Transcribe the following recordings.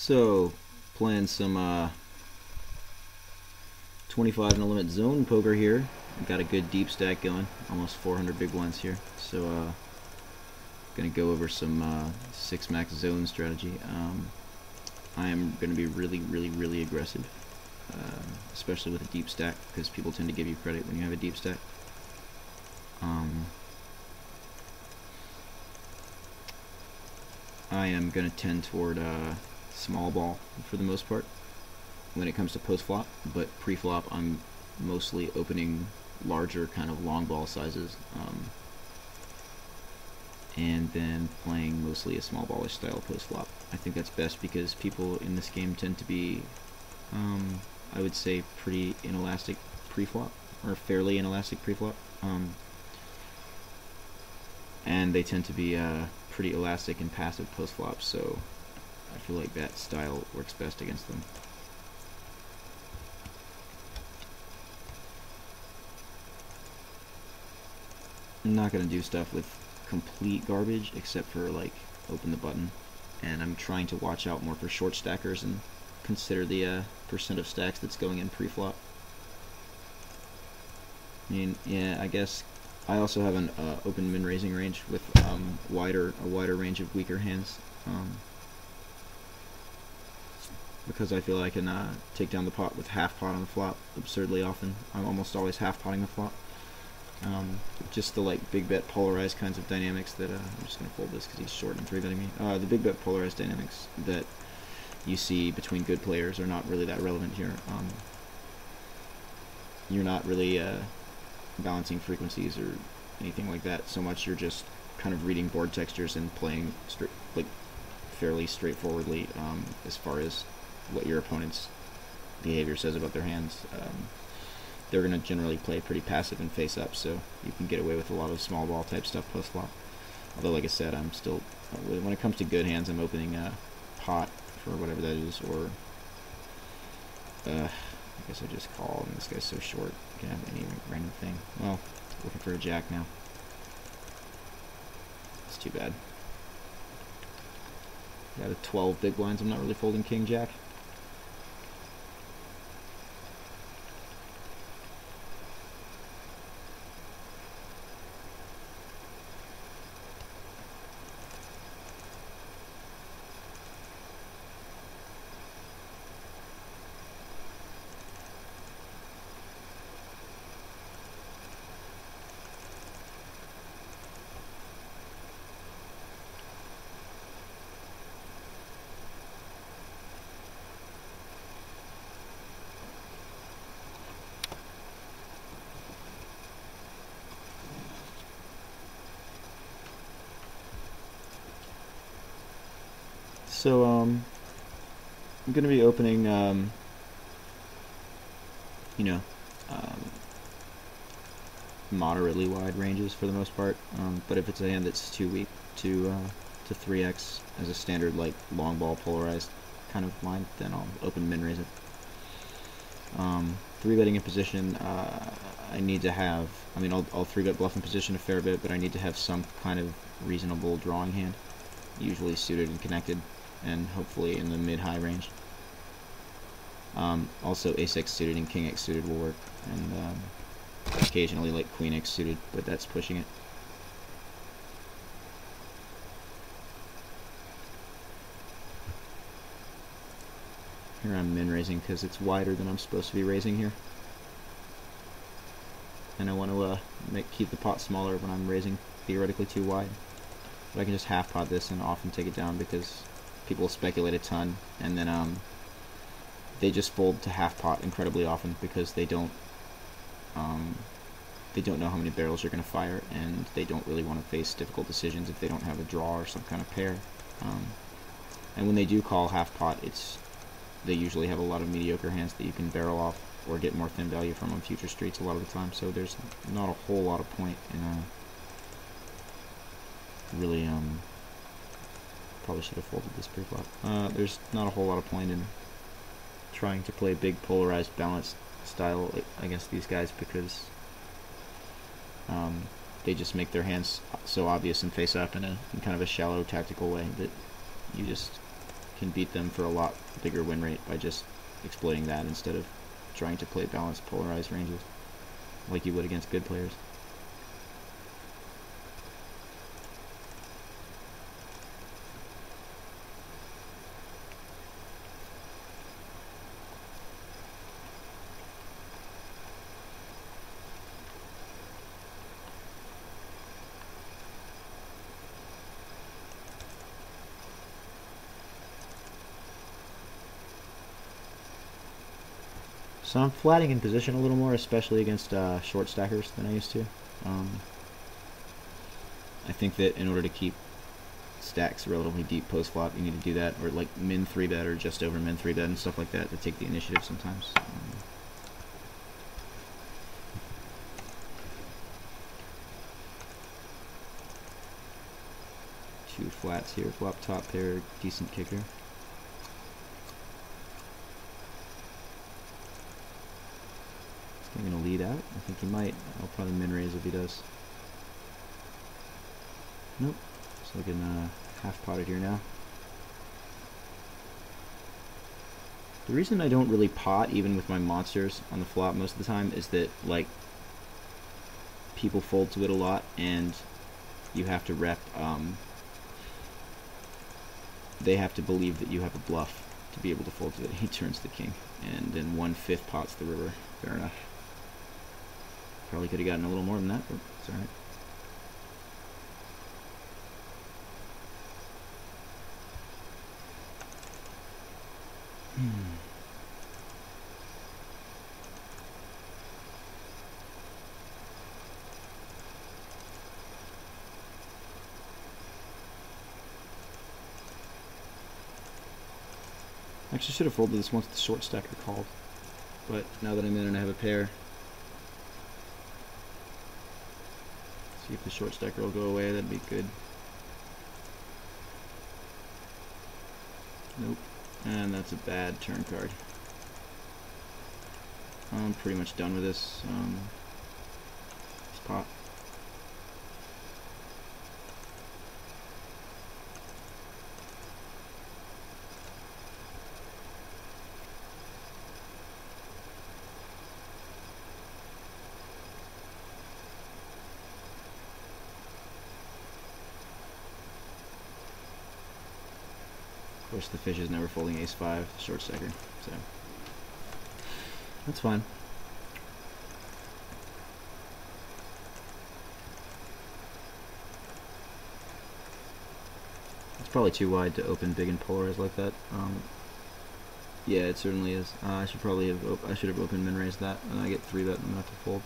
So, playing some 25 in a limit zone poker here. I've got a good deep stack going, almost 400 big blinds here. So, gonna go over some 6 max zone strategy. I am gonna be really aggressive, especially with a deep stack, because people tend to give you credit when you have a deep stack. I am gonna tend toward small ball for the most part when it comes to post flop, but pre flop I'm mostly opening larger kind of long ball sizes, and then playing mostly a small ballish style post flop. I think that's best because people in this game tend to be, I would say, pretty inelastic pre flop, or fairly inelastic pre flop, and they tend to be pretty elastic and passive post flop, so I feel like that style works best against them. I'm not going to do stuff with complete garbage except for like open the button, and I'm trying to watch out more for short stackers and consider the percent of stacks that's going in pre-flop. I mean, yeah, I guess I also have an open min raising range with a wider range of weaker hands, because I feel I can take down the pot with half pot on the flop absurdly often. I'm almost always half potting the flop. Just the like big bet polarized kinds of dynamics that I'm just gonna fold this because he's short and 3-betting me. The big bet polarized dynamics that you see between good players are not really that relevant here. You're not really balancing frequencies or anything like that so much. You're just kind of reading board textures and playing fairly straightforwardly as far as what your opponent's behavior says about their hands. They're going to generally play pretty passive and face up, so you can get away with a lot of small ball type stuff post flop. Although, like I said, I'm still, when it comes to good hands, I'm opening a pot for whatever that is, or I guess I just call, and this guy's so short, you can have any random thing. Well, looking for a jack now. It's too bad. Got a 12 big blinds, I'm not really folding king jack. So, I'm going to be opening, moderately wide ranges for the most part, but if it's a hand that's too weak to 3x as a standard, like, long ball polarized kind of line, then I'll open min raise it. 3-betting in position, I need to have, I mean, I'll 3-bet bluff in position a fair bit, but I need to have some kind of reasonable drawing hand, usually suited and connected, and hopefully in the mid-high range. Also ace-x suited and king-x suited will work, and occasionally like queen-x suited, but that's pushing it. Here I'm min-raising because it's wider than I'm supposed to be raising here, and I want to keep the pot smaller when I'm raising theoretically too wide. But I can just half pot this and often take it down because people speculate a ton, and then they just fold to half pot incredibly often because they don't know how many barrels you're going to fire, and they don't really want to face difficult decisions if they don't have a draw or some kind of pair. And when they do call half pot, they usually have a lot of mediocre hands that you can barrel off or get more thin value from on future streets a lot of the time. So there's not a whole lot of point in really probably should have folded this pre-flop. There's not a whole lot of point in trying to play big polarized balanced style against these guys because they just make their hands so obvious and face up in kind of a shallow tactical way that you just can beat them for a lot bigger win rate by just exploiting that instead of trying to play balanced polarized ranges like you would against good players. So I'm flatting in position a little more, especially against short stackers than I used to. I think that in order to keep stacks relatively deep post flop, you need to do that, or like min 3-bet or just over min 3-bet and stuff like that to take the initiative sometimes. Two flats here, flop top pair, decent kicker. I'm going to lead out. I think he might. I'll probably min raise if he does. Nope. It's looking half potted here now. The reason I don't really pot, even with my monsters on the flop most of the time, is that, like, people fold to it a lot, and you have to rep, they have to believe that you have a bluff to be able to fold to it. He turns the king, and then 1/5 pots the river. Fair enough. Probably could have gotten a little more than that, but it's alright. Actually, should have folded this once the short stacker called, but now that I'm in and I have a pair, see if the short stacker will go away. That'd be good. Nope. And that's a bad turn card. I'm pretty much done with this. This pot. Of course, the fish is never folding ace-5, short stacker, so that's fine. It's probably too wide to open big and polarized like that. Yeah, it certainly is. I should have opened min raised that, and I get 3-bet and I'm gonna have to fold.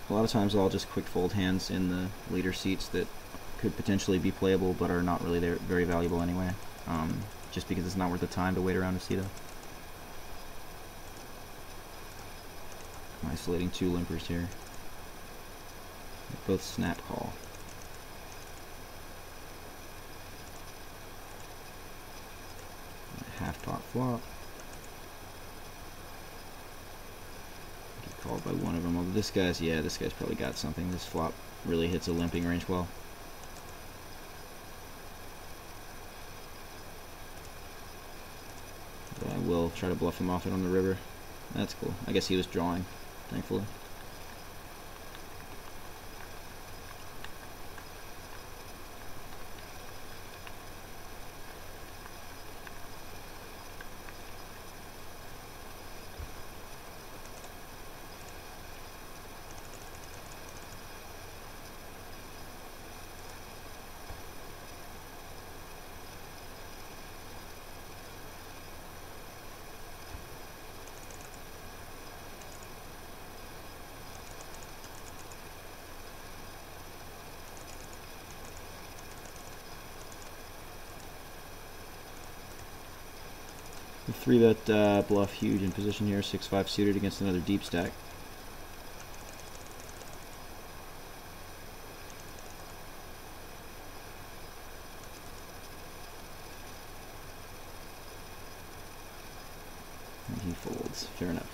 A lot of times I'll just quick fold hands in the later seats that could potentially be playable but are not really very valuable anyway, just because it's not worth the time to wait around to see them. I'm isolating two limpers here. Both snap call. Half pot flop. Called by one of them. Although this guy's probably got something. This flop really hits a limping range well. But I will try to bluff him off it on the river. That's cool. I guess he was drawing, thankfully. The 3-bet bluff huge in position here, 6-5 suited against another deep stack. And he folds, fair enough.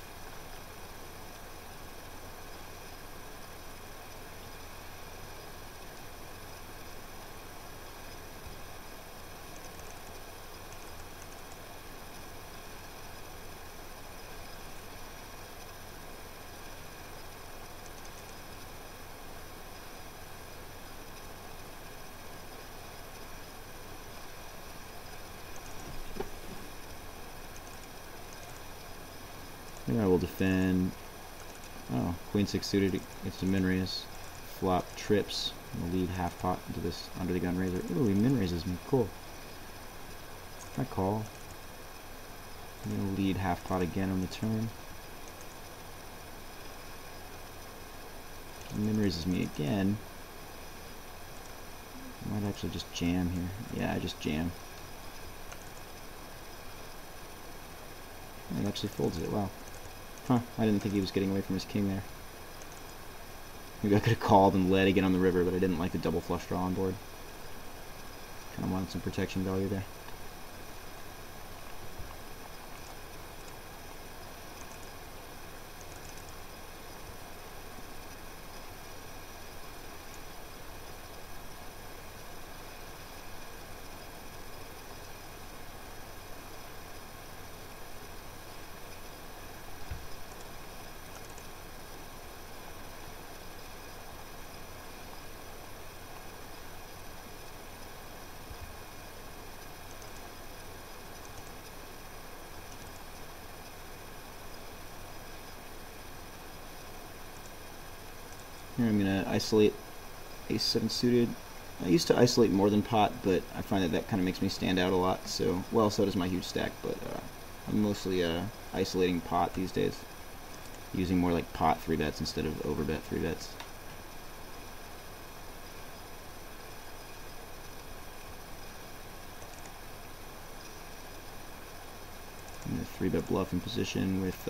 Here I will defend. Oh, queen 6 suited gets to min raise. Flop trips. I'm gonna lead half pot into this under the gun raiser. Ooh, he min raises me. Cool. I call. I'm gonna lead half pot again on the turn. He min raises me again. I might actually just jam here. Yeah, I just jam. He actually folds it. Wow. Huh, I didn't think he was getting away from his king there. Maybe I could have called and led again on the river, but I didn't like the double flush draw on board. Kind of wanted some protection value there. Here I'm going to isolate ace-7 suited. I used to isolate more than pot, but I find that that kind of makes me stand out a lot. So, well, so does my huge stack, but I'm mostly isolating pot these days. Using more like pot 3-bets instead of overbet 3-bets. I'm going to 3-bet bluff in position with,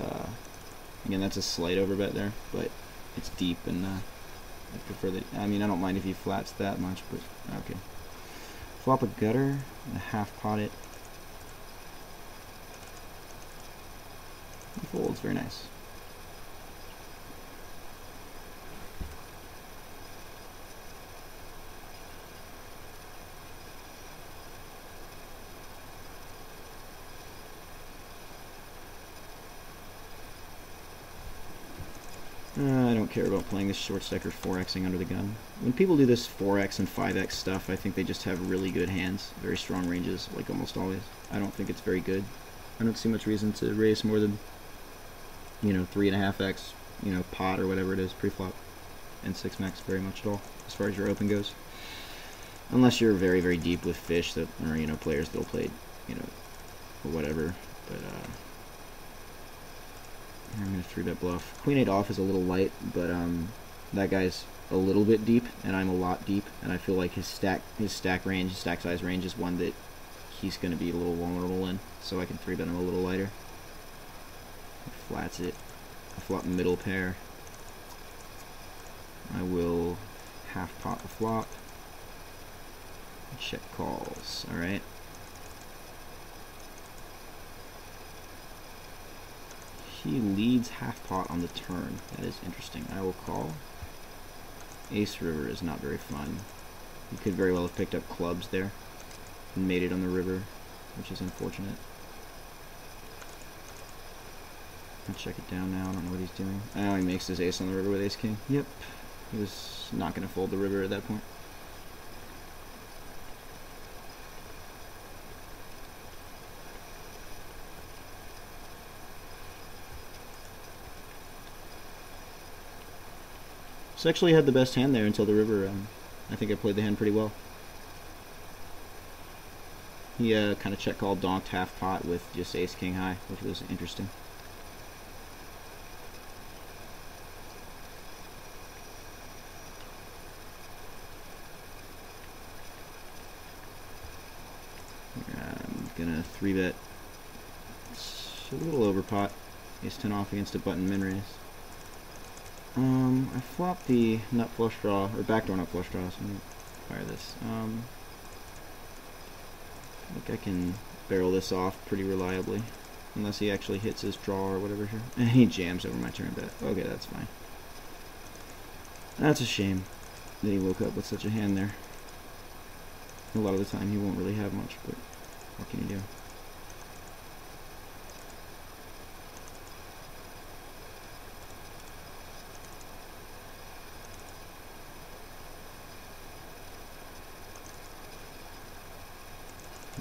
again, that's a slight overbet there, but it's deep and I prefer that. I mean, I don't mind if he flats that much, but okay. Flop a gutter and half pot it. He folds, very nice. I don't care about playing this short stacker 4xing under the gun. When people do this 4x and 5x stuff, I think they just have really good hands, very strong ranges, like almost always. I don't think it's very good. I don't see much reason to raise more than, 3.5x, pot or whatever it is, pre-flop, and 6 max very much at all, as far as your open goes. Unless you're very, very deep with fish that, or, players that'll play, or whatever, but, I'm going to 3-bet bluff. Queen 8 off is a little light, but that guy's a little bit deep, and I'm a lot deep, and I feel like his stack size range is one that he's going to be a little vulnerable in, so I can 3-bet him a little lighter. He flats it. I flop middle pair. I will half pot the flop. Check calls. All right. He leads half pot on the turn. That is interesting. I will call. Ace river is not very fun. He could very well have picked up clubs there and made it on the river, which is unfortunate. I'll check it down now. I don't know what he's doing. Oh, he makes his ace on the river with ace king. Yep. He was not going to fold the river at that point. So actually had the best hand there until the river. I think I played the hand pretty well. He kind of check called, donked half pot with just ace king high, which was interesting. I'm gonna 3-bet. It's a little over pot. Ace 10 off against a button min raise. I flopped the nut flush draw, or backdoor nut flush draw, so I'm going to fire this. I think I can barrel this off pretty reliably, unless he actually hits his draw or whatever here. And he jams over my turn bet. Okay, that's fine. That's a shame that he woke up with such a hand there. A lot of the time he won't really have much, but what can you do?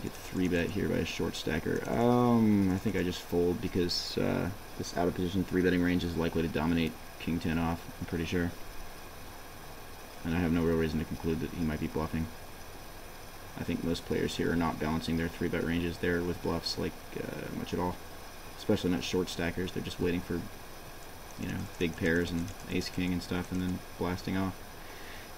Get 3-bet here by a short stacker. I think I just fold because This out of position 3-betting range is likely to dominate king 10 off, I'm pretty sure. And I have no real reason to conclude that he might be bluffing. I think most players here are not balancing their 3-bet ranges there with bluffs like much at all. Especially not short stackers. They're just waiting for, you know, big pairs and ace-king and stuff and then blasting off.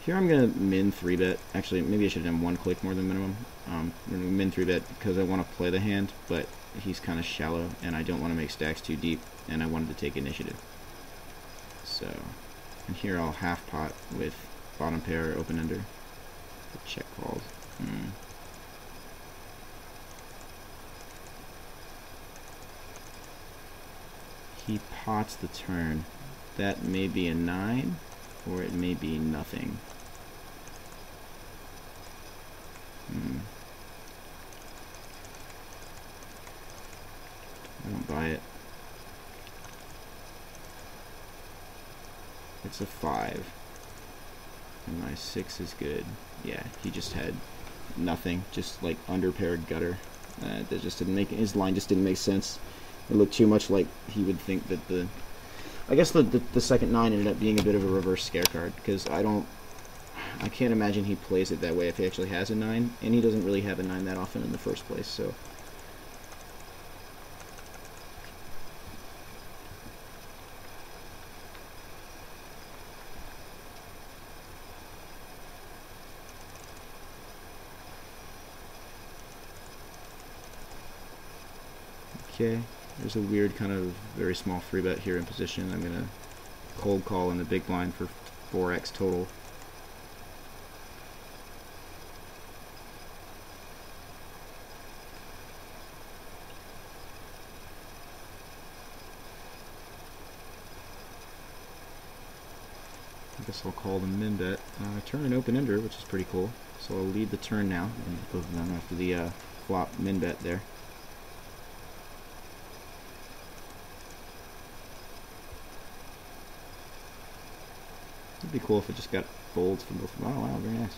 Here I'm going to min 3-bet. Actually, maybe I should have done one click more than minimum. I'm going to min 3-bet because I want to play the hand, but he's kind of shallow and I don't want to make stacks too deep and I wanted to take initiative. So, and here I'll half pot with bottom pair open-ender. Check calls. He pots the turn. That may be a 9, or it may be nothing. I don't buy it. It's a 5. And my 6 is good. Yeah, he just had nothing. Just like underpaired gutter. That just didn't make, his line just didn't make sense. It looked too much like he would think that the, I guess the second 9 ended up being a bit of a reverse scare card, because I can't imagine he plays it that way if he actually has a 9, and he doesn't really have a 9 that often in the first place, so. Okay. There's a weird kind of very small 3-bet here in position. I'm going to cold call in the big blind for 4x total. I guess I'll call the min bet. Turn an open ender, which is pretty cool. So I'll lead the turn now, and both of them after the flop min bet there. It'd be cool if it just got folds from both of them. Oh wow, very nice.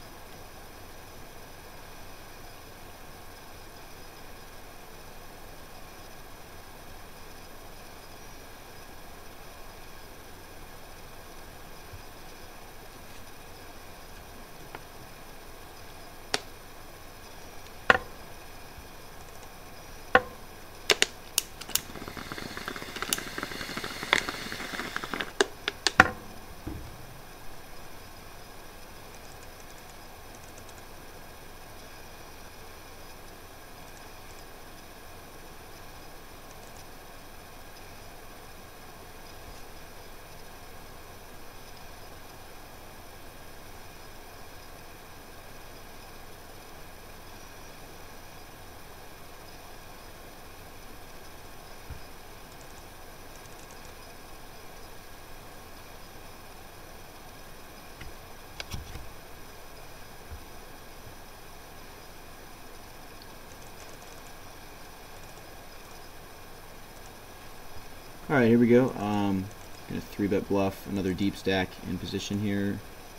Alright, here we go. Gonna 3-bet bluff, another deep stack in position here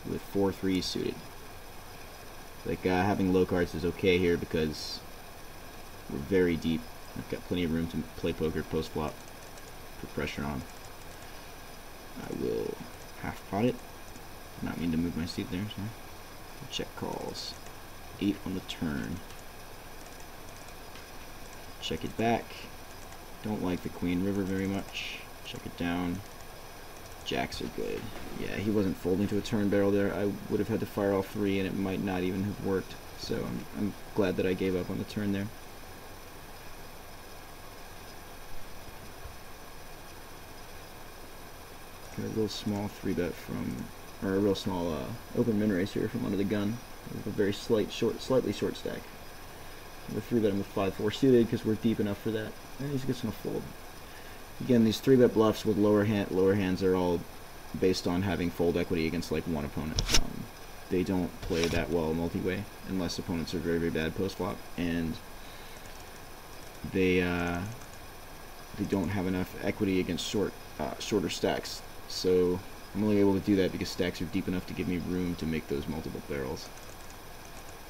with 4-3 suited. Like having low cards is okay here because we're very deep. I've got plenty of room to play poker post flop, put pressure on. I will half pot it. Not mean to move my seat there, sorry. Check calls. 8 on the turn. Check it back. Don't like the queen river very much. Check it down. Jacks are good. Yeah, he wasn't folding to a turn barrel there. I would have had to fire all 3 and it might not even have worked. So I'm glad that I gave up on the turn there. Got a real small 3-bet from, or a real small open min raise here from under the gun. With a very slightly short stack. We're 3-betting with 5-4 suited because we're deep enough for that. And he's just gonna fold. Again, these 3-bet bluffs with lower hands are all based on having fold equity against like one opponent. They don't play that well multi-way unless opponents are very, very bad post flop, and they don't have enough equity against shorter stacks. So I'm only able to do that because stacks are deep enough to give me room to make those multiple barrels.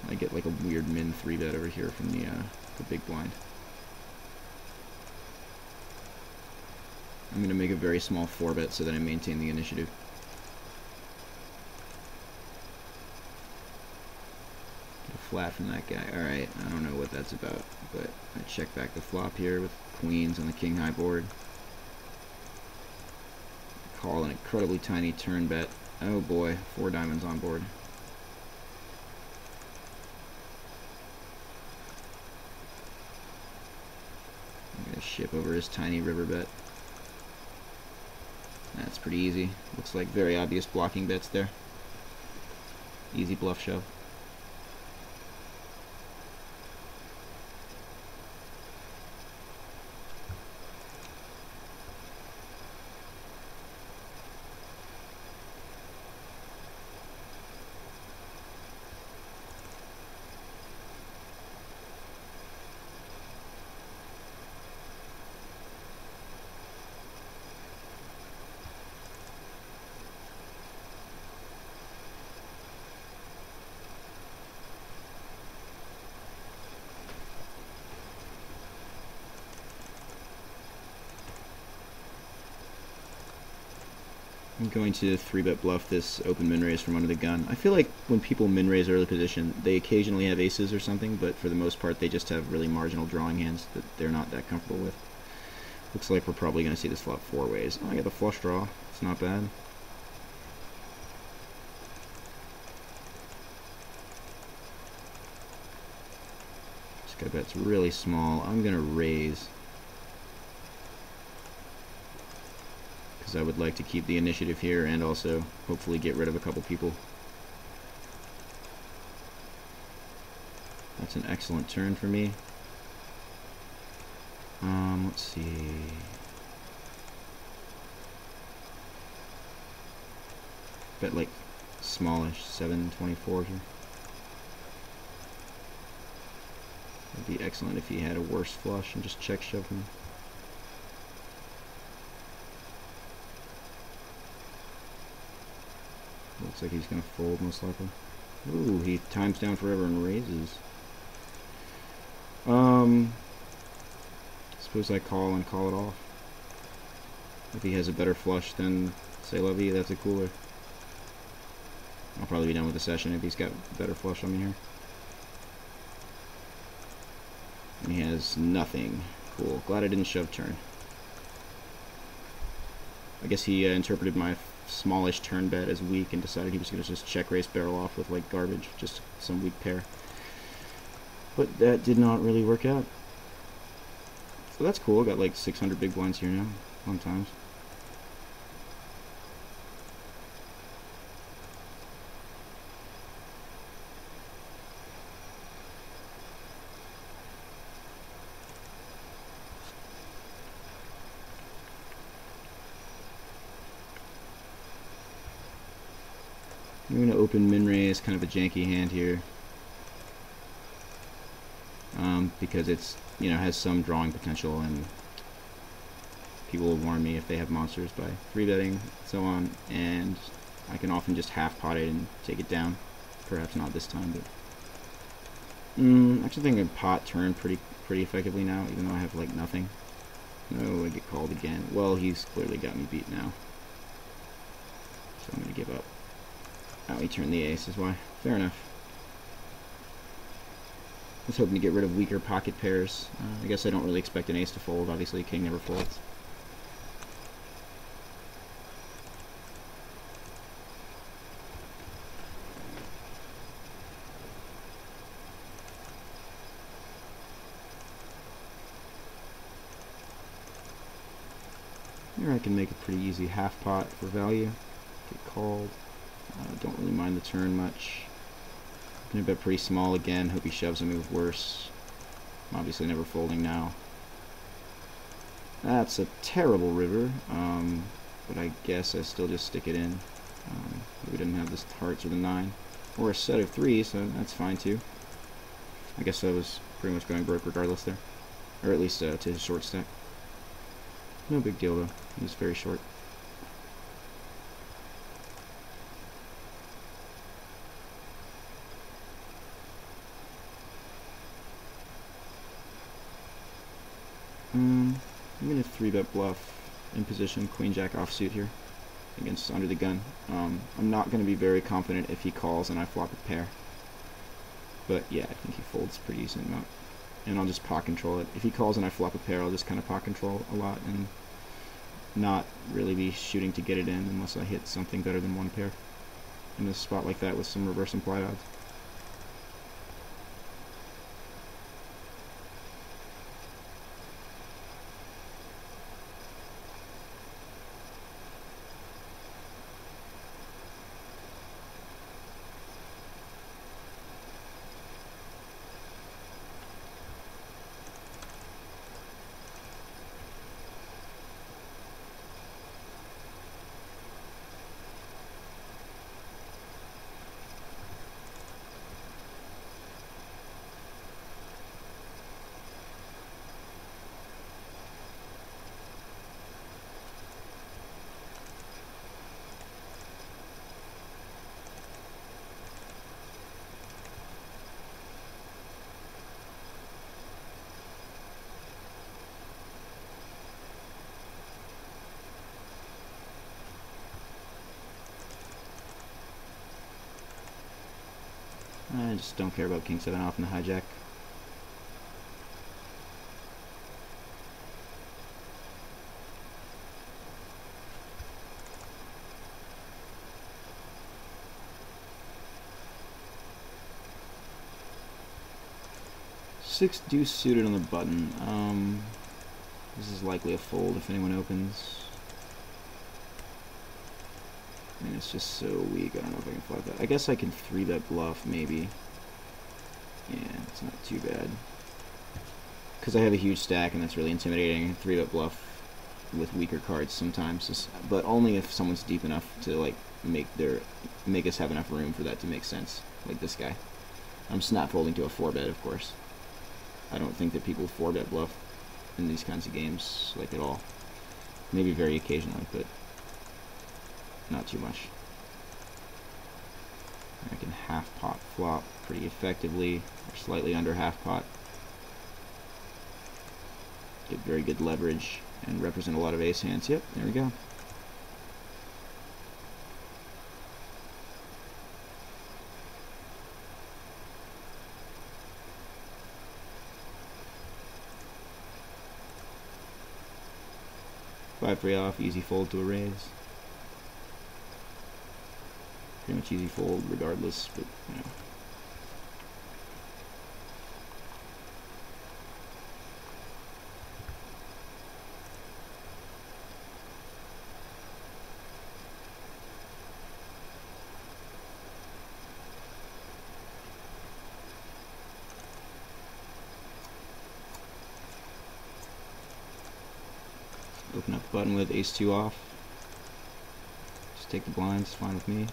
I get like a weird min 3-bet over here from the big blind. I'm going to make a very small 4-bet so that I maintain the initiative. Get a flat from that guy. Alright, I don't know what that's about, but I check back the flop here with queens on the king high board. Call an incredibly tiny turn bet. Oh boy, 4 diamonds on board. I'm going to ship over his tiny river bet. That's pretty easy. Looks like very obvious blocking bets there. Easy bluff shove. I'm going to 3-bet bluff this open min-raise from under the gun. I feel like when people min-raise early position, they occasionally have aces or something, but for the most part they just have really marginal drawing hands that they're not that comfortable with. Looks like we're probably going to see this flop 4 ways. Oh, I got the flush draw. It's not bad. This guy bet's really small. I'm going to raise, I would like to keep the initiative here and also hopefully get rid of a couple people. That's an excellent turn for me. Let's see. Bet like smallish, 7.24 here. It'd be excellent if he had a worse flush and just check shove me. Looks like he's going to fold most likely. Ooh, he times down forever and raises. Suppose I call and call it off. If he has a better flush than say la vie, that's a cooler. I'll probably be done with the session if he's got a better flush on me here. And he has nothing. Cool. Glad I didn't shove turn. I guess he interpreted my smallish turn bet as weak and decided he was going to just check raise barrel off with like garbage, just some weak pair. But that did not really work out. So that's cool. Got like 600 big blinds here now. Fun times. I'm going to open min-raise, kind of a janky hand here, because it's, you know, has some drawing potential, and people will warn me if they have monsters by 3-betting, and so on, and I can often just half-pot it and take it down. Perhaps not this time, but actually think I can pot turn pretty effectively now, even though I have like nothing. No, I get called again. Well, he's clearly got me beat now, so I'm going to give up. Oh, he turned the ace is why. Fair enough. I was hoping to get rid of weaker pocket pairs. I guess I don't really expect an ace to fold. Obviously, king never folds. Here I can make a pretty easy half pot for value. Get called. Don't really mind the turn much. Gonna bet pretty small again. Hope he shoves a move worse. I'm obviously never folding now. That's a terrible river, but I guess I still just stick it in. We didn't have this hearts or the 9, or a set of 3, so that's fine too. I guess I was pretty much going broke regardless there, or at least to his short stack. No big deal though. He's very short. I'm going to 3-bet bluff in position, queen jack offsuit here against under the gun. I'm not going to be very confident if he calls and I flop a pair. But yeah, I think he folds a pretty decent amount. And I'll just pot control it. If he calls and I flop a pair, I'll just kind of pot control a lot and not really be shooting to get it in unless I hit something better than one pair in a spot like that with some reverse implied odds. I just don't care about king 7 off in the hijack. Six deuce suited on the button. This is likely a fold if anyone opens. I mean, it's just so weak, I don't know if I can flop that. I guess I can 3-bet bluff, maybe. Yeah, it's not too bad. Because I have a huge stack and that's really intimidating. 3-bet bluff with weaker cards sometimes. But only if someone's deep enough to, like, make us have enough room for that to make sense. Like this guy. I'm snap folding to a 4-bet, of course. I don't think that people 4-bet bluff in these kinds of games, like, at all. Maybe very occasionally, but not too much. I can half pot flop pretty effectively, or slightly under half pot. Get very good leverage and represent a lot of ace hands. Yep, there we go. Five free off, easy fold to a raise. Pretty much easy fold regardless, but you know. Open up the button with ace-2 off. Just take the blinds, fine with me.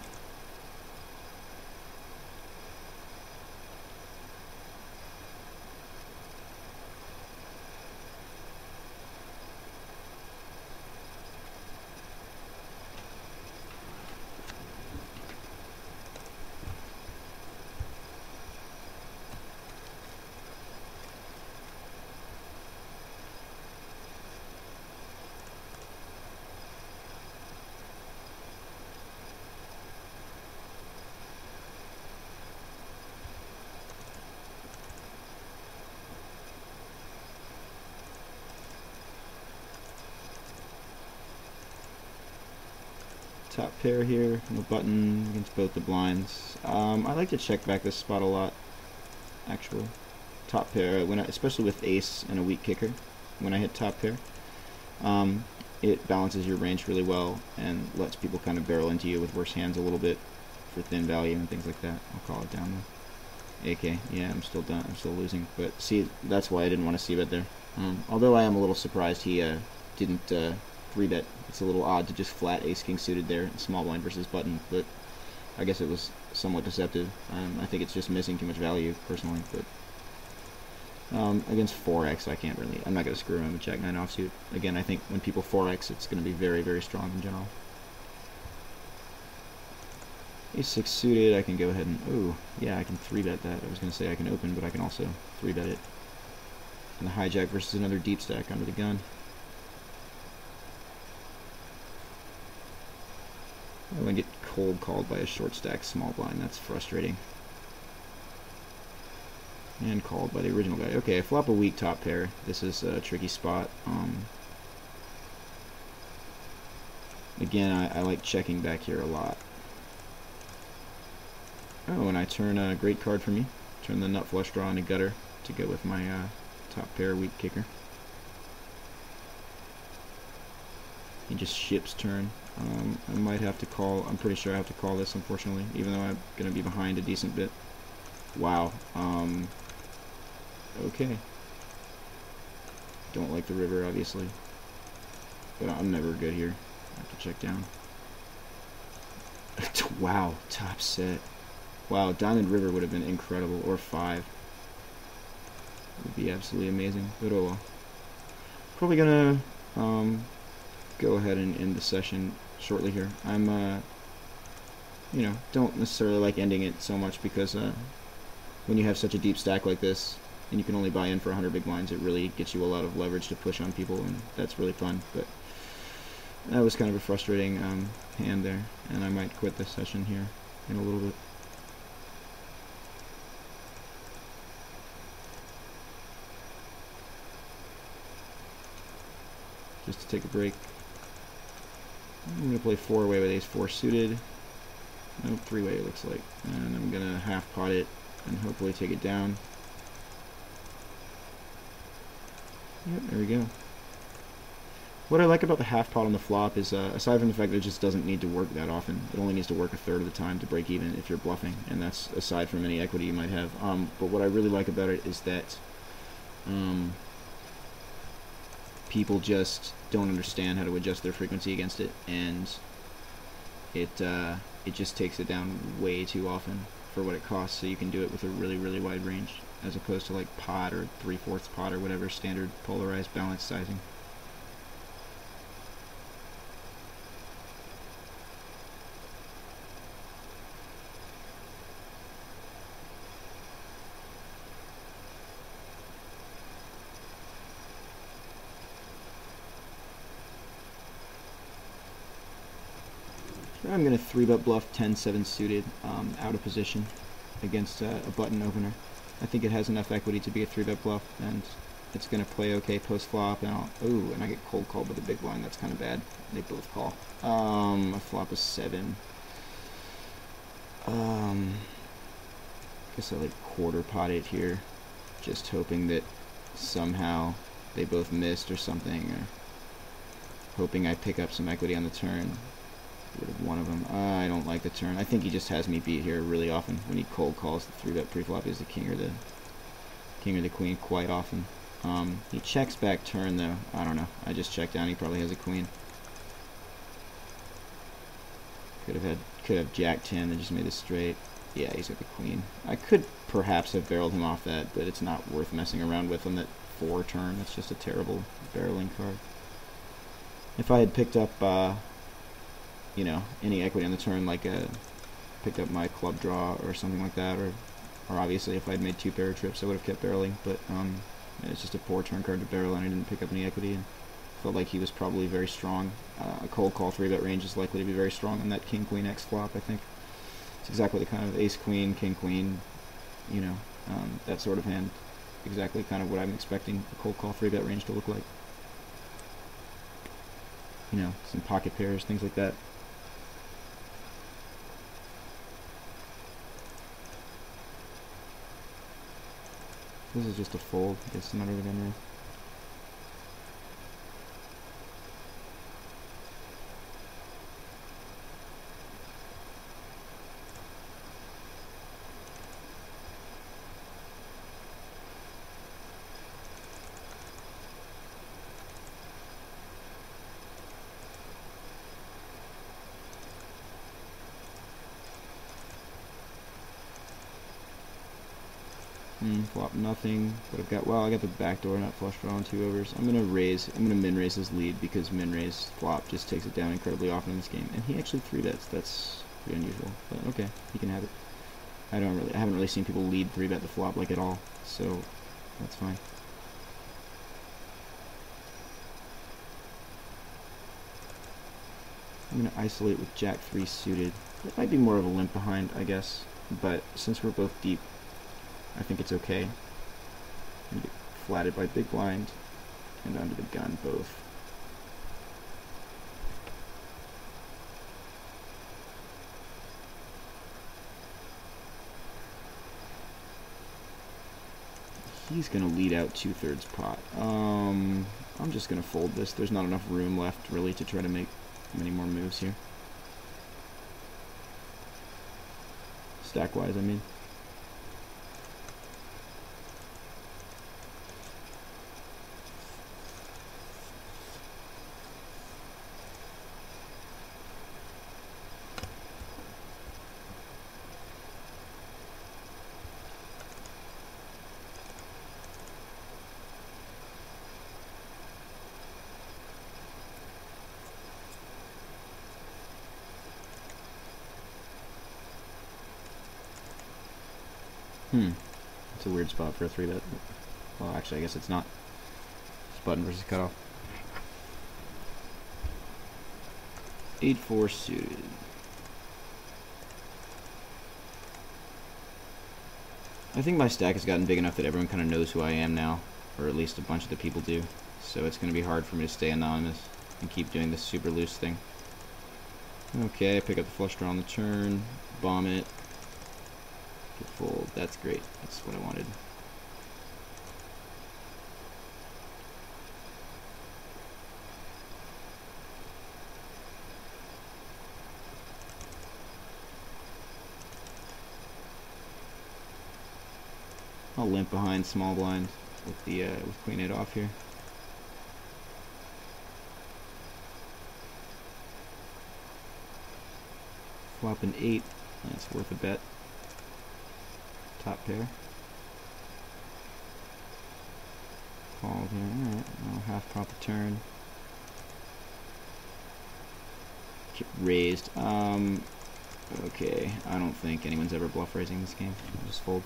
Top pair here, no button against both the blinds. I like to check back this spot a lot, actually. Top pair, especially with ace and a weak kicker, when I hit top pair, it balances your range really well and lets people kind of barrel into you with worse hands a little bit for thin value and things like that. I'll call it down though. AK, yeah, I'm still done. I'm still losing, but see, that's why I didn't want to c-bet there. Although I am a little surprised he didn't 3-bet. It's a little odd to just flat ace-king suited there, small blind versus button, but I guess it was somewhat deceptive. I think it's just missing too much value, personally, but against 4x, I can't really, I'm not going to screw him with Jack 9 offsuit. Again, I think when people 4x, it's going to be very, very strong in general. Ace-6 suited, I can go ahead and, ooh, yeah, I can 3-bet that. I was going to say I can open, but I can also 3-bet it. And the hijack versus another deep stack under the gun. I want to get cold called by a short stack small blind. That's frustrating. And called by the original guy. Okay, I flop a weak top pair. This is a tricky spot. Again, I like checking back here a lot. Oh, and I turn a great card for me. Turn the nut flush draw into gutter to go with my top pair weak kicker. He just ships turn. I might have to call. I'm pretty sure I have to call this, unfortunately, even though I'm going to be behind a decent bit. Wow. Okay. Don't like the river, obviously. But I'm never good here. I have to check down. Wow, top set. Wow, diamond river would have been incredible, or 5. Would be absolutely amazing, but oh well. Probably gonna go ahead and end the session shortly here. I'm you know, don't necessarily like ending it so much because when you have such a deep stack like this and you can only buy in for 100 big blinds, it really gets you a lot of leverage to push on people, and that's really fun. But that was kind of a frustrating hand there, and I might quit this session here in a little bit. Just to take a break. I'm going to play 4-way with ace-4 suited. Nope, 3-way it looks like. And I'm going to half pot it and hopefully take it down. Yep, there we go. What I like about the half pot on the flop is, aside from the fact that it just doesn't need to work that often, it only needs to work a third of the time to break even if you're bluffing, and that's aside from any equity you might have. But what I really like about it is that people just don't understand how to adjust their frequency against it, and it just takes it down way too often for what it costs, so you can do it with a really, really wide range, as opposed to like pot or 3/4 pot or whatever standard polarized balanced sizing. I'm going to 3-bet bluff 10-7 suited out of position against a button opener. I think it has enough equity to be a 3-bet bluff, and it's going to play okay post-flop. And ooh, and I get cold called with a big blind. That's kind of bad. They both call. I flop a 7. Guess I like quarter pot it here, just hoping that somehow they both missed or something, or hoping I pick up some equity on the turn. One of them. I don't like the turn. I think he just has me beat here really often when he cold calls the 3-bet preflop is the king or the queen quite often. He checks back turn though. I don't know. I just checked down. He probably has a queen. Could have jack 10 and just made it straight. Yeah, he's got the queen. I could perhaps have barreled him off that, but it's not worth messing around with on that 4 turn. It's just a terrible barreling card. If I had picked up you know, any equity on the turn, like picked up my club draw or something like that, or obviously if I'd made 2 pair of trips I would have kept barreling, but it's just a poor turn card to barrel, and I didn't pick up any equity, and felt like he was probably very strong. A cold call 3-bet range is likely to be very strong on that king queen X flop. I think it's exactly the kind of ace queen, king queen, you know, that sort of hand, exactly kind of what I'm expecting a cold call 3-bet range to look like. You know, some pocket pairs, things like that. This is just a fold. It's not really gonna. Flop nothing, but I've got, well, I got the backdoor nut flush draw on 2 overs. I'm gonna min raise his lead, because min raise flop just takes it down incredibly often in this game, and he actually 3-bets. That's pretty unusual, but okay, he can have it. I haven't really seen people lead 3-bet the flop like at all, so that's fine. I'm going to isolate with Jack 3 suited. It might be more of a limp behind, I guess, but since we're both deep, I think it's okay. I'm going to get flatted by big blind and under the gun both. He's going to lead out 2/3 pot. I'm just going to fold this. There's not enough room left, really, to try to make many more moves here. Stack-wise, I mean. It's a weird spot for a 3-bet. Well, actually, I guess it's not. It's button versus cutoff. 8-4 suited. I think my stack has gotten big enough that everyone kind of knows who I am now, or at least a bunch of the people do. So it's going to be hard for me to stay anonymous and keep doing this super loose thing. Okay, I pick up the flush draw on the turn, bomb it. Fold. That's great. That's what I wanted. I'll limp behind small blind with the with Queen 8 off here. Flop an 8. That's worth a bet. Top pair. Called here. Alright, I'll half pot the turn. Chip raised. Okay. I don't think anyone's ever bluff raising this game. I'll just fold.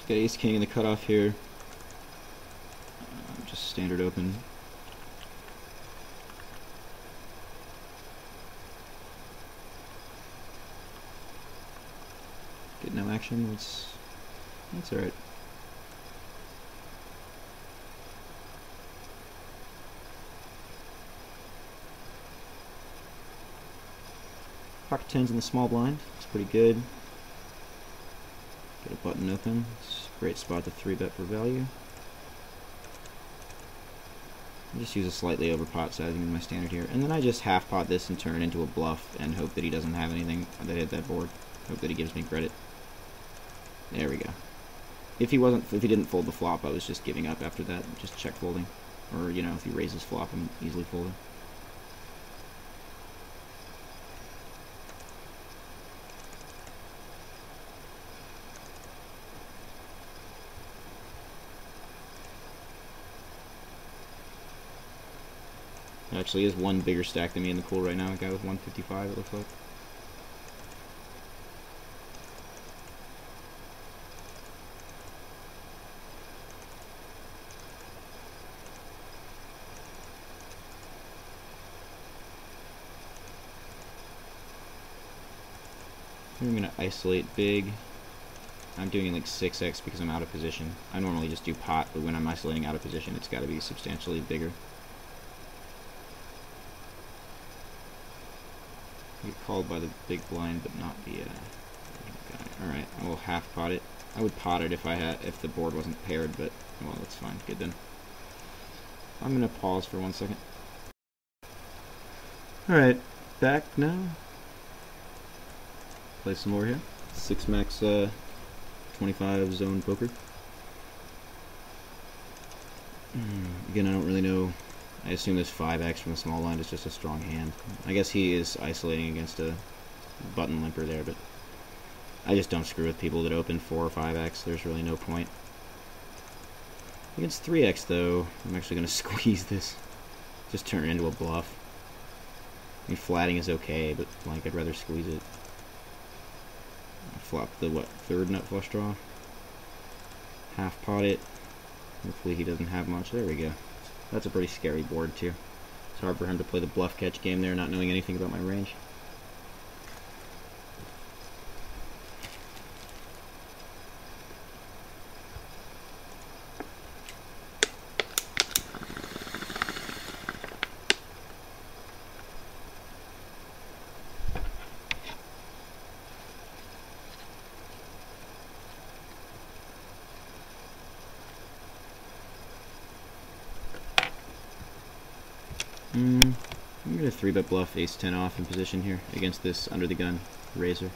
Got ace king in the cutoff here. Just standard open. Get no action. That's all right. Pocket tens in the small blind. It's pretty good. Get a button open. It's a great spot to 3-bet for value. I just use a slightly over pot sizing in my standard here, and then I just half pot this and turn it into a bluff and hope that he doesn't have anything that hit that board. Hope that he gives me credit. There we go. If he didn't fold the flop, I was just giving up after that, just check folding, or you know, if he raises flop, I'm easily folding. Actually, is one bigger stack than me in the pool right now. A guy with 155, it looks like. I'm going to isolate big. I'm doing like 6x because I'm out of position. I normally just do pot, but when I'm isolating out of position, it's got to be substantially bigger. Get called by the big blind, but not the guy. Alright, I will half pot it. I would pot it if the board wasn't paired, but well, that's fine. Good then. I'm gonna pause for 1 second. Alright, back now. Play some more here. 6 max 25 zone poker. Again, I don't really know. I assume this 5x from the small blind is just a strong hand. I guess he is isolating against a button limper there, but I just don't screw with people that open 4 or 5x. There's really no point. Against 3x, though, I'm actually going to squeeze this. Just turn it into a bluff. I mean, flatting is okay, but like I'd rather squeeze it. Flop the, what, 3rd nut flush draw? Half pot it. Hopefully he doesn't have much. There we go. That's a pretty scary board, too. It's hard for him to play the bluff catch game there, not knowing anything about my range. I'm going to 3-bet bluff ace-10 off in position here against this under-the-gun razor.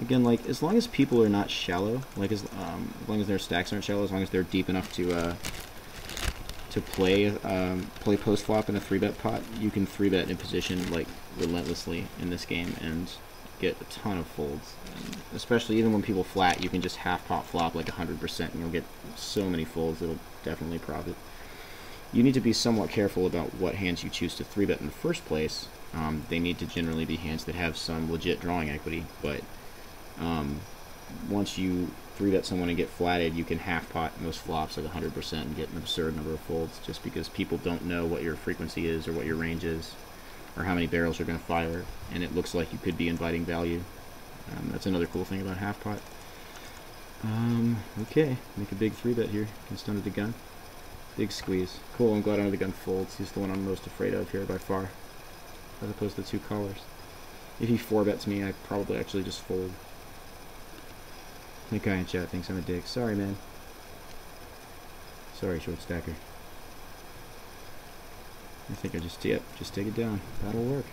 Again, like, as long as people are not shallow, like as long as their stacks aren't shallow, as long as they're deep enough to play post-flop in a 3-bet pot, you can 3-bet in position, like, relentlessly in this game and get a ton of folds. And especially even when people flat, you can just half-pot flop like 100% and you'll get so many folds, it'll definitely profit. You need to be somewhat careful about what hands you choose to 3-bet in the first place. They need to generally be hands that have some legit drawing equity, but once you 3-bet someone and get flatted, you can half-pot most flops like 100% and get an absurd number of folds just because people don't know what your frequency is or what your range is or how many barrels you're going to fire, and it looks like you could be inviting value. That's another cool thing about half-pot. Okay, make a big 3-bet here against under the gun. Big squeeze. Cool, I'm glad under the gun folds. He's the one I'm most afraid of here by far, as opposed to 2 callers. If he 4-bets me, I probably actually just fold. The guy in chat thinks I'm a dick. Sorry, man. Sorry, short stacker. I think I just take it down. That'll work.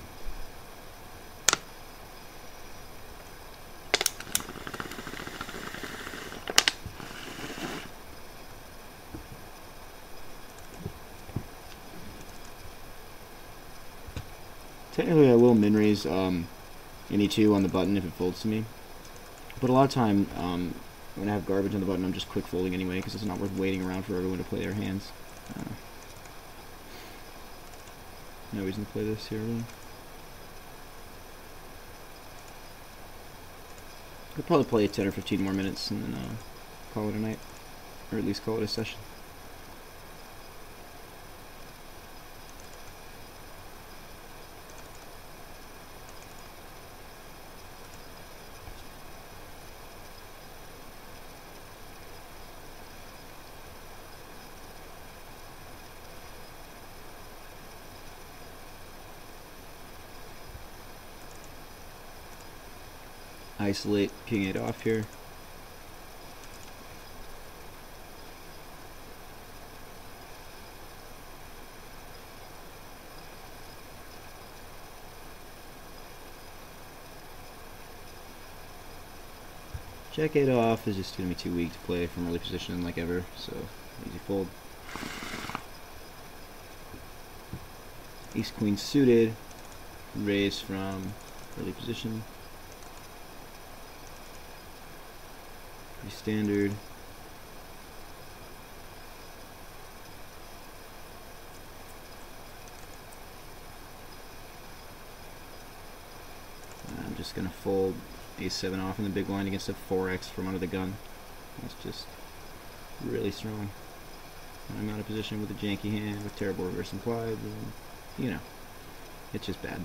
Technically, I will min raise any 2 on the button if it folds to me. But a lot of time, when I have garbage on the button, I'm just quick folding anyway because it's not worth waiting around for everyone to play their hands. No reason to play this here, really. I'll probably play 10 or 15 more minutes and then call it a night. Or at least call it a session. Isolate king 8 off here. Jack 8 off is just going to be too weak to play from early position like ever, so easy fold. Ace queen suited, raise from early position. Pretty standard. I'm just going to fold ace-7 off in the big blind against a 4x from under the gun. That's just really strong. I'm out of position with a janky hand with terrible reverse implied, and, you know, it's just bad.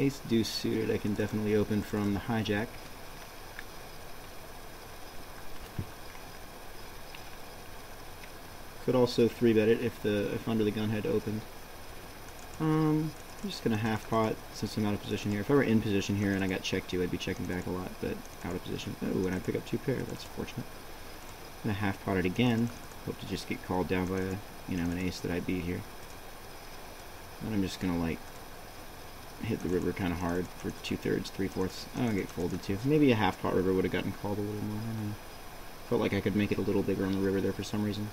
Ace deuce suited I can definitely open from the hijack. Could also 3-bet it if under the gun had opened. I'm just gonna half pot since I'm out of position here. If I were in position here and I got checked too, I'd be checking back a lot, but out of position. Oh, and I pick up 2 pair. That's fortunate. I'm gonna half pot it again. Hope to just get called down by a, an ace that I beat here. And I'm just gonna like hit the river kind of hard for 2/3, 3/4. I'll get folded too. Maybe a half pot river would have gotten called a little more. I don't know. Felt like I could make it a little bigger on the river there for some reason.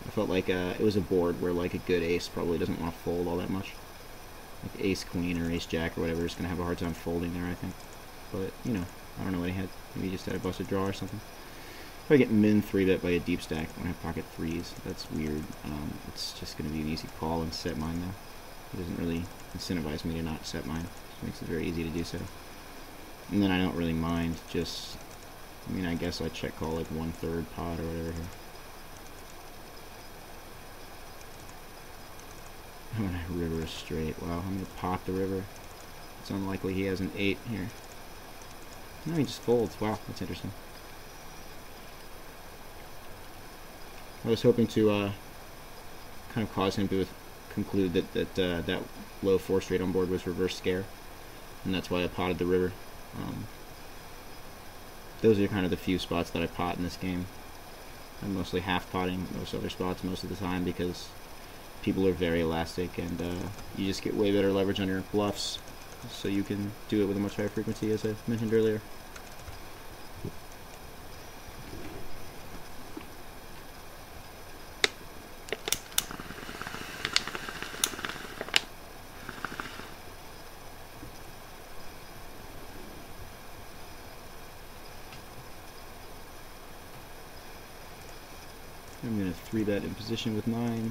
I felt like it was a board where like a good ace probably doesn't want to fold all that much. Like ace queen or ace jack or whatever is going to have a hard time folding there, I think. But, I don't know what he had. Maybe he just had a busted draw or something. If I get min 3-bet by a deep stack when I have pocket 3s, that's weird. It's just going to be an easy call and set mine though. It doesn't really incentivize me to not set mine. It makes it very easy to do so. And then I don't really mind just, I guess I check call like 1/3 pot or whatever here. Oh, and I river is straight. Wow, I'm going to pop the river. It's unlikely he has an 8 here. No, he just folds. Wow, that's interesting. I was hoping to kind of cause him to conclude that that low 4 straight on board was reverse scare, and that's why I potted the river. Those are kind of the few spots that I pot in this game. I'm mostly half potting most other spots most of the time because people are very elastic, and you just get way better leverage on your bluffs, so you can do it with a much higher frequency, as I mentioned earlier. I'm going to 3-bet in position with 9s.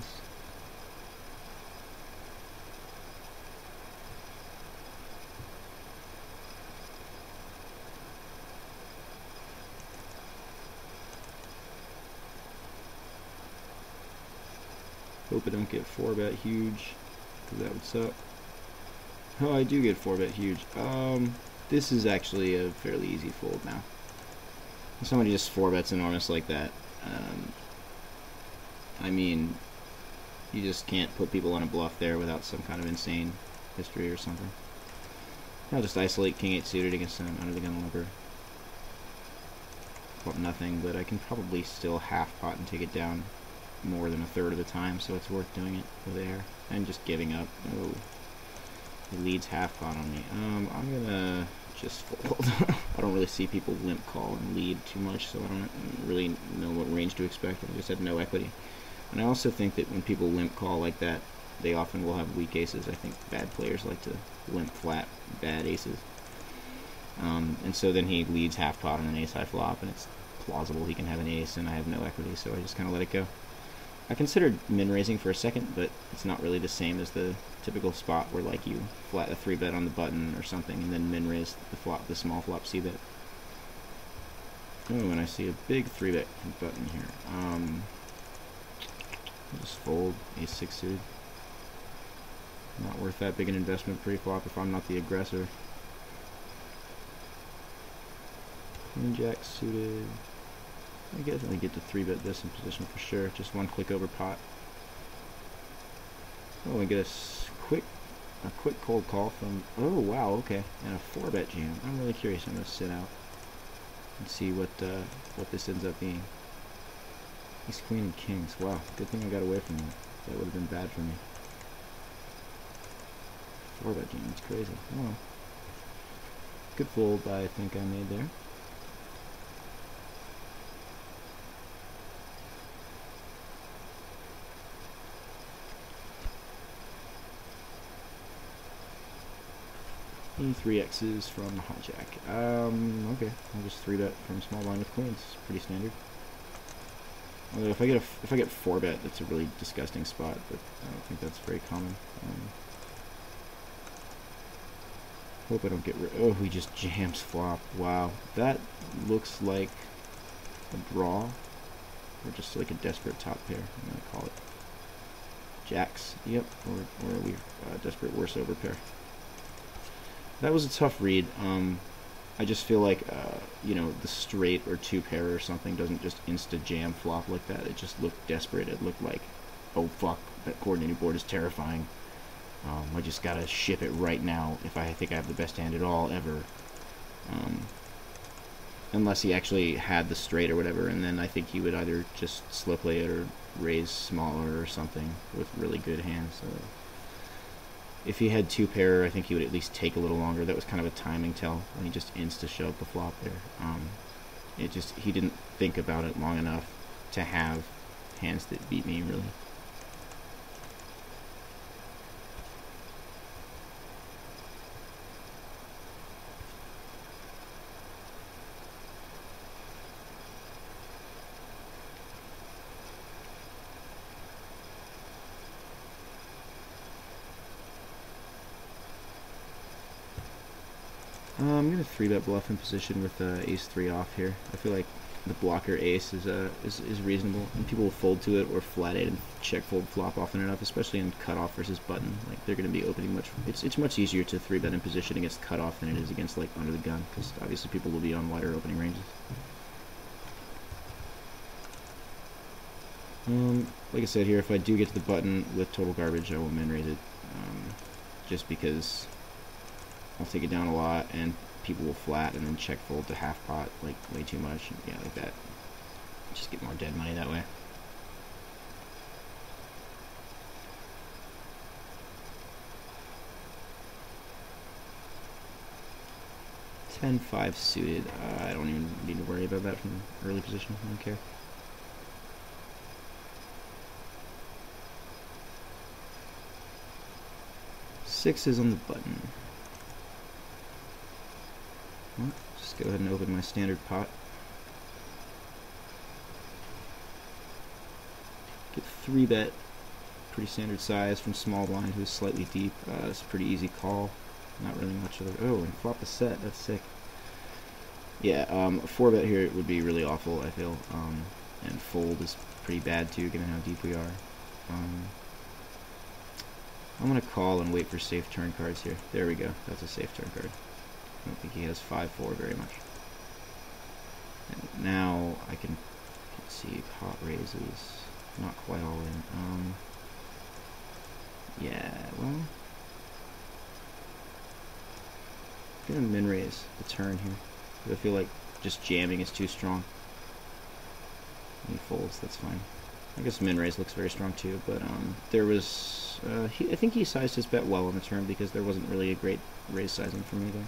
Hope I don't get 4-bet huge, because that would suck. Oh, I do get 4-bet huge. This is actually a fairly easy fold now. If somebody just 4-bets enormous like that, you just can't put people on a bluff there without some kind of insane history or something. I'll just isolate King 8 suited against an under the gun limper. Well, nothing, but I can probably still half pot and take it down more than 1/3 of the time, so it's worth doing it with air and just giving up. Oh, he leads half pot on me. I'm gonna just fold. I don't really see people limp call and lead too much, so I don't really know what range to expect. I just have no equity. And I also think that when people limp call like that, they often will have weak aces. I think bad players like to limp flat bad aces. And so then he leads half pot on an ace high flop, and it's plausible he can have an ace, and I have no equity, so I just kind of let it go. I considered min raising for a second, but it's not really the same as the typical spot where like you flat a 3-bet on the button or something, and then min raise the small flop c-bet. Oh, and I see a big 3-bet button here. I'll just fold ace 6 suited. Not worth that big an investment pre-flop if I'm not the aggressor. Queen jack suited. I definitely get to 3-bet this in position for sure. Just one click over pot. Oh, I get a quick cold call from. Oh wow, okay, and a 4-bet jam. I'm really curious. I'm gonna sit out and see what this ends up being. Ace queen and kings. Wow, good thing I got away from that. That would have been bad for me. 4-bet jam. It's crazy. Oh, good fold I think I made there. E3X's from hijack. Okay, I'll just 3-bet from small blind with queens. Pretty standard. Although if I get 4-bet, that's a really disgusting spot, but I don't think that's very common. Hope I don't get rid. Oh, he just jams flop. Wow, that looks like a draw, or just like a desperate top pair. I'm gonna call it jacks. Yep, or a desperate worse over pair. that was a tough read. I just feel like, you know, the straight or two pair or something doesn't just insta-jam flop like that. It just looked desperate. It looked like, oh fuck, that coordinated board is terrifying. I just gotta ship it right now if I think I have the best hand at all, ever. Unless he actually had the straight or whatever, and then I think he would either just slow play it or raise smaller or something with really good hands. So if he had two pair, I think he would at least take a little longer. That was kind of a timing tell when he just insta-shoved the flop there. He didn't think about it long enough to have hands that beat me, really. I'm gonna 3-bet bluff in position with ace-3 off here. I feel like the blocker ace is reasonable, and people will fold to it or flat it and check fold flop often enough, especially in cutoff versus button. Like they're gonna be opening much. It's much easier to 3-bet in position against cutoff than it is against like under the gun, because obviously people will be on wider opening ranges. Like I said here, if I do get to the button with total garbage, I will min raise it, just because I'll take it down a lot, and people will flat and then check fold to half pot, like way too much, and, yeah, like that. Just get more dead money that way. (10-5) suited. I don't even need to worry about that from early position. I don't care. Sixes on the button. Well, just go ahead and open my standard pot. Get 3-bet, pretty standard size from small blind who's slightly deep. It's a pretty easy call. Not really much of a... Oh, and flop a set. That's sick. Yeah, a 4-bet here would be really awful, I feel. And fold is pretty bad too, given how deep we are. I'm going to call and wait for safe turn cards here. There we go. That's a safe turn card. I don't think he has 5-4 very much. And now I can see pot raises. Not quite all in. Yeah, well, I'm gonna min raise the turn here. I feel like just jamming is too strong. He folds, that's fine. I guess min raise looks very strong too, but there was I think he sized his bet well on the turn because there wasn't really a great raise sizing for me there.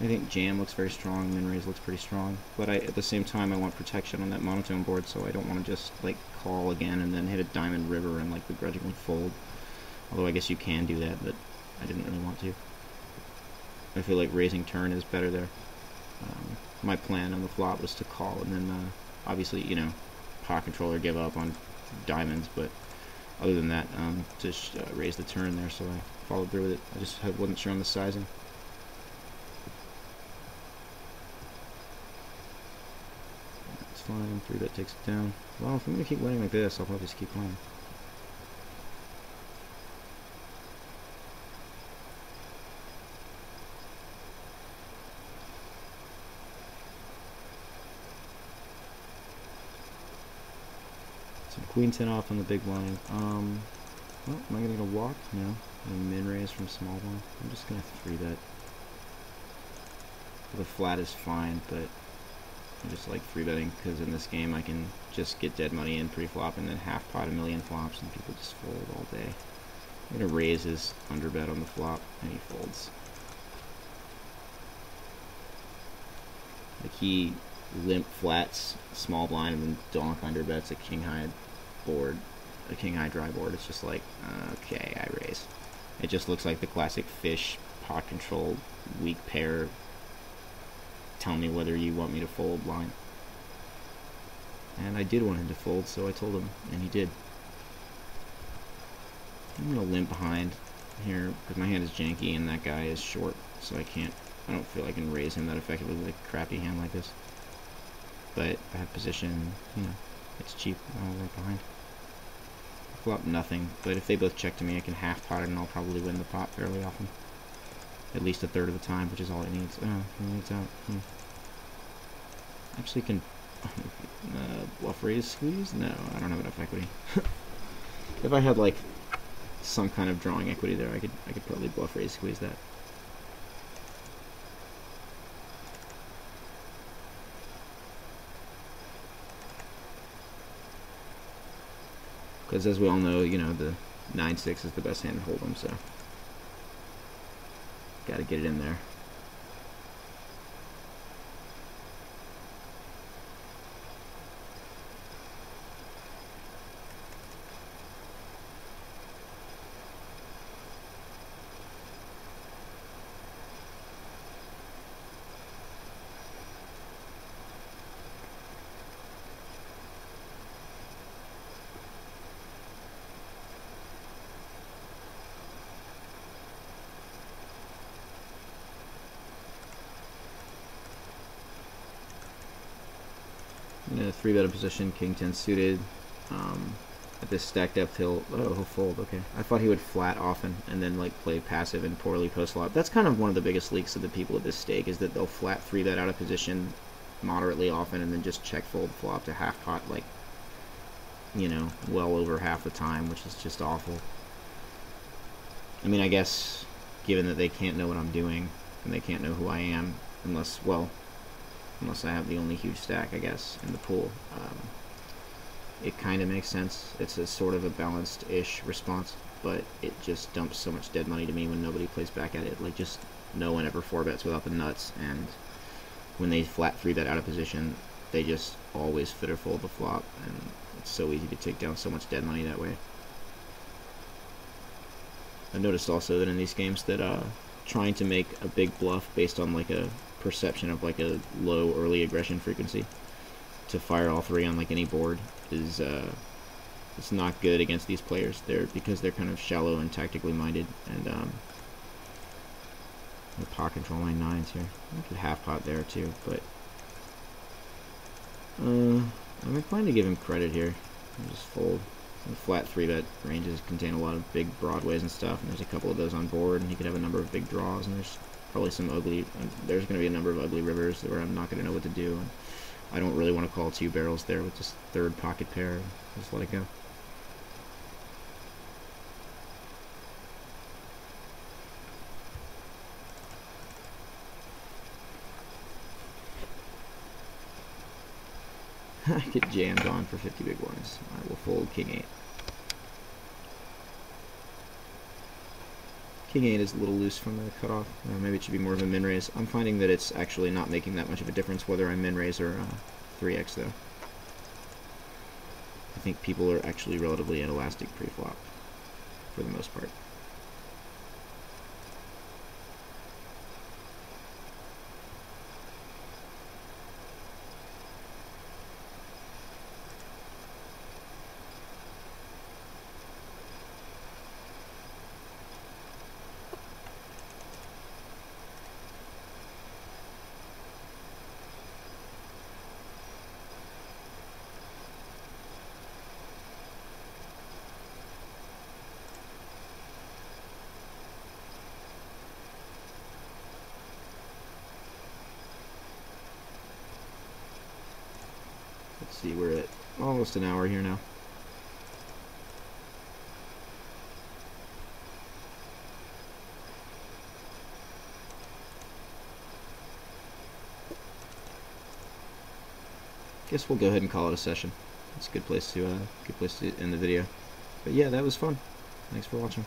I think jam looks very strong, min raise looks pretty strong, but at the same time I want protection on that monotone board, so I don't want to just like call again and then hit a diamond river and like begrudgingly fold. Although I guess you can do that, but I didn't really want to. I feel like raising turn is better there. My plan on the flop was to call and then obviously, you know, pot controller give up on diamonds, but other than that, just raise the turn there, so I followed through with it. I just wasn't sure on the sizing. That's fine, 3-bet takes it down. Well, if I'm going to keep winning like this, I'll probably just keep playing. Queen 10 off on the big blind. Well, am I gonna walk? No. And min raise from small blind. I'm just gonna 3-bet. The flat is fine, but I just like 3-betting because in this game I can just get dead money in pre-flop and then half pot a million flops and people just fold all day. I'm gonna raise his underbet on the flop and he folds. Like he limp flats small blind and then donk underbets a king high board, a king high dry board. It's just like, okay, I raise. It just looks like the classic fish pot control weak pair. Tell me whether you want me to fold line. And I did want him to fold, so I told him, and he did. I'm gonna limp behind here because my hand is janky and that guy is short, so I don't feel I can raise him that effectively with a crappy hand like this. But I have position, you know, it's cheap. I'll right behind. Flop nothing, but if they both check to me, I can half pot it and I'll probably win the pot fairly often. at least a third of the time, which is all it needs. Oh, he needs out. Actually, can bluff raise squeeze? No, I don't have enough equity. If I had like some kind of drawing equity there, I could probably bluff raise squeeze that. Because as we all know, you know, the 9-6 is the best hand to hold them, so gotta get it in there. In a 3-bet position, king 10 suited. At this stack depth, he'll fold. Okay, I thought he would flat often and then like play passive and poorly post flop. That's kind of one of the biggest leaks of the people at this stake, is that they'll flat 3-bet out of position moderately often and then just check fold flop to half pot, like, you know, well over half the time, which is just awful. I mean, I guess given that they can't know what I'm doing and they can't know who I am unless I have the only huge stack, I guess, in the pool. It kind of makes sense. It's a sort of a balanced-ish response, but it just dumps so much dead money to me when nobody plays back at it. Like, just no one ever 4-bets without the nuts, and when they flat 3-bet out of position, they just always fit or fold the flop, and it's so easy to take down so much dead money that way. I've noticed also that in these games that trying to make a big bluff based on like a perception of like a low early aggression frequency to fire all 3 on like any board is it's not good against these players. Because they're kind of shallow and tactically minded, and the pot control line 9s here. I could half pot there too, but I'm inclined to give him credit here. I'll just fold. The flat 3-bet ranges contain a lot of big broadways and stuff, and there's a couple of those on board, and he could have a number of big draws, and there's probably some ugly, there's going to be a number of ugly rivers where I'm not going to know what to do, and I don't really want to call 2 barrels there with this 3rd pocket pair. Just let it go. I get jammed on for 50 big ones. I will fold king 8. King 8 is a little loose from the cutoff. Maybe it should be more of a min raise. I'm finding that it's actually not making that much of a difference whether I min raise or 3x though. I think people are actually relatively inelastic pre-flop for the most part. Let's see, we're at almost an hour here now. Guess we'll go ahead and call it a session. It's a good place to end the video. But yeah, that was fun. Thanks for watching.